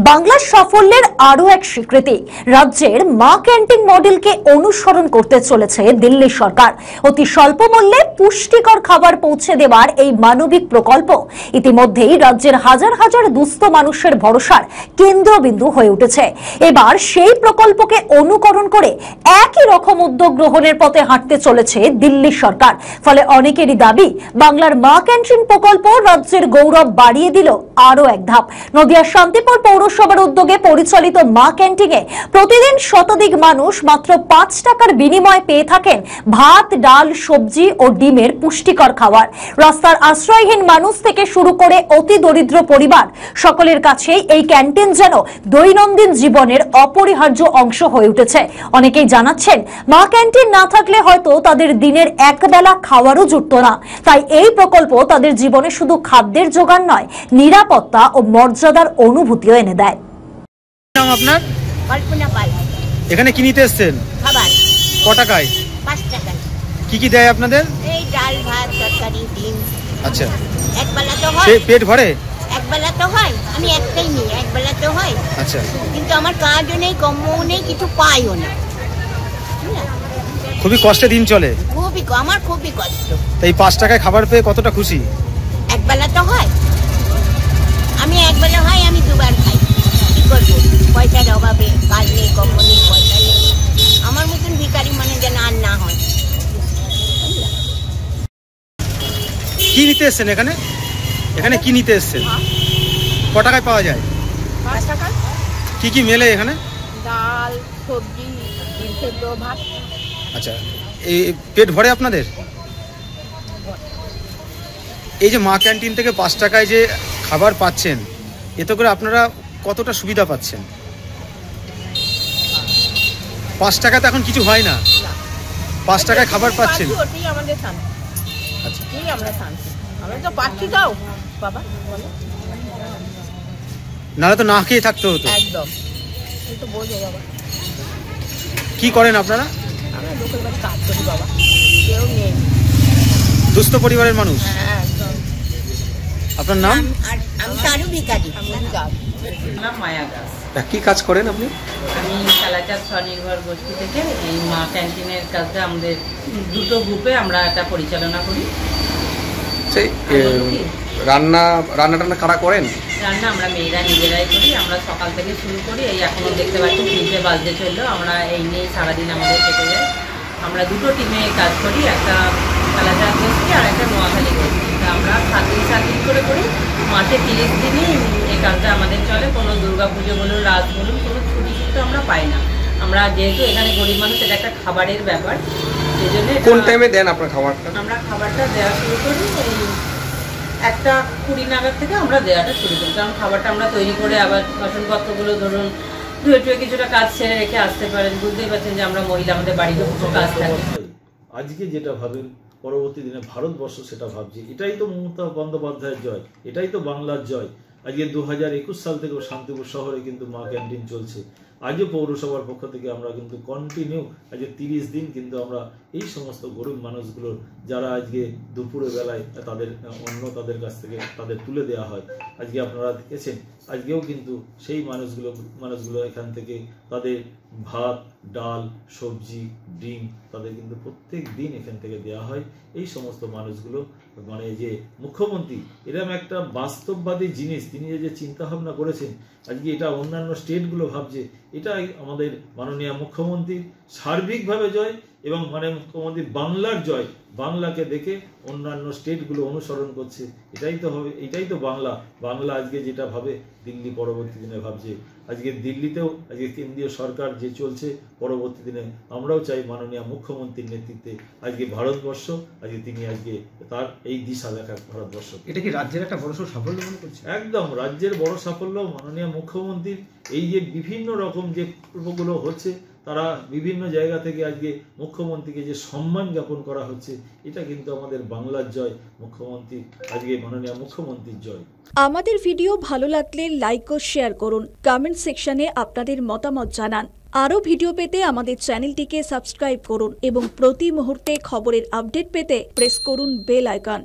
বাংলার সাফল্যের আরো এক স্বীকৃতি রাজ্যের মা ক্যান্টিন মডেলকে অনুসরণ করতে চলেছে দিল্লি সরকার। অতি স্বল্প মূল্যে পুষ্টিকর খাবার পৌঁছে দেওয়ার এই মানবিক প্রকল্প ইতিমধ্যেই রাজ্যের হাজার হাজার দুস্থ মানুষের ভরসার কেন্দ্রবিন্দু হয়ে উঠেছে। এবার সেই প্রকল্পকে অনুকরণ করে একই রকম উদ্যোগ গ্রহণের পথে হাঁটতে চলেছে দিল্লি সরকার। ফলে অনেকেরই দাবি, বাংলার মা ক্যান্টিন প্রকল্প রাজ্যের গৌরব বাড়িয়ে দিল আরো এক ধাপ। নদিয়ার শান্তিপুর পৌরসভার উদ্যোগে পরিচালিত মা ক্যান্টিনে প্রতিদিন শতাধিক মানুষ মাত্র 5 টাকার বিনিময়ে পেয়ে থাকেন ভাত, ডাল, সবজি ও ডিমের পুষ্টিকর খাবার। রাস্তার আশ্রয়হীন মানুষ থেকে শুরু করে অতি দরিদ্র পরিবার, সকলের কাছেই এই ক্যান্টিন যেন দৈনন্দিন জীবনের অপরিহার্য অংশ হয়ে উঠেছে। অনেকেই জানাচ্ছেন, মা ক্যান্টিন না থাকলে হয়তো তাদের দিনের একবেলা খাওয়ারও জুটতো না। তাই এই প্রকল্প তাদের জীবনে শুধু খাদ্যের জোগান নয়, নিরাপত্তা ও মর্যাদার অনুভূতিও এনে দেয়। নাম আপনার? কল্পনা পাল। এখানে কি নিতে এসেছেন? খাবার। ক টাকায়? 5 টাকা। কি কি দেয় আপনাদের? এই ডাল, ভাত, তরকারি, ডিম। আচ্ছা, একবেলা তো হয়। পেট ভরে? একবেলা তো হয়, আমি একটাই নিই, একবেলা তো হয়। আচ্ছা, কিন্তু আমার কাজও নেই, কম্মও নেই, কিছু পাইও না। খুবই কষ্টে দিন চলে। আমার খুবই কষ্ট। এই 5 টাকায় খাবার পেয়ে কতটা খুশি? একবেলা তো হয়, আমি একবেলা হয়, আমি দুবার খাই। কি করবো, পয়সার অভাবে, কাজ নেই, কম্ম নেই, পয়সা নেই। আমার মতন ভিখারি মানে যেন আর না হয়। কি নিতে এসেছেন এখানে? এখানে কি নিতে এসেছেন? ক টাকায় পাওয়া যায়? 5 টাকা। কি কি মেলে এখানে? ডাল, সবজি, ডিম সেদ্ধ, ভাত। আচ্ছা, এই পেট ভরে আপনাদের? এই যে মা ক্যান্টিন থেকে 5 টাকায় যে খাবার পাচ্ছেন, এতে করে আপনারা কতটা সুবিধা পাচ্ছেন? 5 টাকাতে এখন কিছু হয় না, 5 টাকায় খাবার পাচ্ছেন। ওটাই আমাদের শান্তি। আচ্ছা, এই আমরা শান্তি, আমরা তো পাচ্ছি। দাও বাবা, বলো। নাহলে তো না খেয়ে থাকতে হতো। একদম, তুই তো বোঝো বাবা। কি করেন আপনারা? আমরা লোকের বাড়ি কাজ করি বাবা, কেউ নেই, দুস্থ পরিবারের মানুষ। হ্যাঁ একদম। আপনার নাম? আমি তারও ভিখারি। নাম মায়া দাস। কি কাজ করেন আপনি? আমি কালাচাঁদ স্বনির্ভর গোষ্ঠী থেকে এই মা ক্যান্টিনের কাজটা আমাদের দুটো গ্রুপে আমরা এটা পরিচালনা করি। সেই রান্না কারা করেন? রান্না আমরা মেয়েরা নিজেরাই করি। আমরা সকাল থেকে শুরু করি, এই এখনো দেখতে পাচ্ছি 3টে বাজতে চললো। আমরা এই নিয়েই সারাদিন আমাদের কেটে যায়। আমরা দুটো টিমে কাজ করি, একটা কালাচাঁদ গোষ্ঠী আর একটা নোয়াখালী গোষ্ঠী। আমরা 7 দিন করে করি। মাসে 30 দিনই এই কাজটা আমাদের চলে। কোনো দুর্গাপুজো বলুন, রাত বলুন, কোনো ছুটি কিন্তু আমরা পাই না। আমরা যেহেতু এখানে গরিব মানুষ, এটা একটা খাবারের ব্যাপার, সেই জন্য কোন টাইমে দেন আপনার খাবারটা? আমরা খাবারটা দেওয়া শুরু করি এই 1:20 নাগাদ থেকে আমরা দেওয়াটা শুরু করি। কারণ খাবারটা আমরা তৈরি করে আবার বাসনপত্রগুলো ধরুন ধুয়ে কিছুটা কাজ ছেড়ে রেখে আসতে পারেন। বুঝতেই পারছেন যে আমরা মহিলা, আমাদের বাড়িতে কিছু কাজ থাকে। আজকে যেটা ভাবেন, পরবর্তী দিনে ভারতবর্ষ সেটা ভাবছে। এটাই তো মমতা বন্দ্যোপাধ্যায়ের জয়, এটাই তো বাংলার জয়। আজকে 2021 সাল থেকেও শান্তিপুর শহরে কিন্তু মা ক্যান্টিন চলছে। আজও পৌরসভার পক্ষ থেকে আমরা কিন্তু কন্টিনিউ আজকে 30 দিন কিন্তু আমরা এই সমস্ত গরিব মানুষগুলোর, যারা আজকে দুপুরের বেলায় তাদের অন্ন তাদের কাছ থেকে তাদের তুলে দেওয়া হয়, আজকে আপনারা দেখেছেন, আজকেও কিন্তু সেই মানুষগুলো এখান থেকে তাদের ভাত, ডাল, সবজি, ডিম তাদের কিন্তু প্রত্যেক দিন এখান থেকে দেওয়া হয়। এই সমস্ত মানুষগুলো মানে যে মুখ্যমন্ত্রী এরকম একটা বাস্তববাদী জিনিস তিনি যে চিন্তা ভাবনা করেছেন, আজকে এটা অন্যান্য স্টেটগুলো ভাবছে, এটাই আমাদের মাননীয় মুখ্যমন্ত্রীর সার্বিকভাবে জয় এবং মানে মুখ্যমন্ত্রী বাংলার জয়। বাংলাকে দেখে অন্যান্য স্টেটগুলো অনুসরণ করছে, এটাই তো হবে, এটাই তো বাংলা। বাংলা আজকে যেটা ভাবে, দিল্লি পরবর্তী দিনে ভাবছে। আজকে দিল্লিতেও আজকে কেন্দ্রীয় সরকার যে চলছে, পরবর্তী দিনে আমরাও চাই মাননীয় মুখ্যমন্ত্রীর নেতৃত্বে আজকে ভারতবর্ষ, আজকে তিনি আজকে তার এই দিশা দেখা ভারতবর্ষ। এটা কি রাজ্যের একটা বড় সাফল্য মনে করছে? একদম রাজ্যের বড় সাফল্য। মাননীয় মুখ্যমন্ত্রীর এই যে বিভিন্ন রকম যে প্রকল্পগুলো হচ্ছে, তারা বিভিন্ন জায়গা থেকে আজকে মুখ্যমন্ত্রীকে যে সম্মান জ্ঞাপন করা হচ্ছে, এটা কিন্তু আমাদের বাংলার জয়, মুখ্যমন্ত্রী আজকে মাননীয় মুখ্যমন্ত্রীর জয়। আমাদের ভিডিও ভালো লাগলে লাইক ও শেয়ার করুন, কমেন্ট সেকশনে আপনাদের মতামত জানান। আরও ভিডিও পেতে আমাদের চ্যানেলটিকে সাবস্ক্রাইব করুন এবং প্রতি মুহূর্তে খবরের আপডেট পেতে প্রেস করুন বেল আইকন।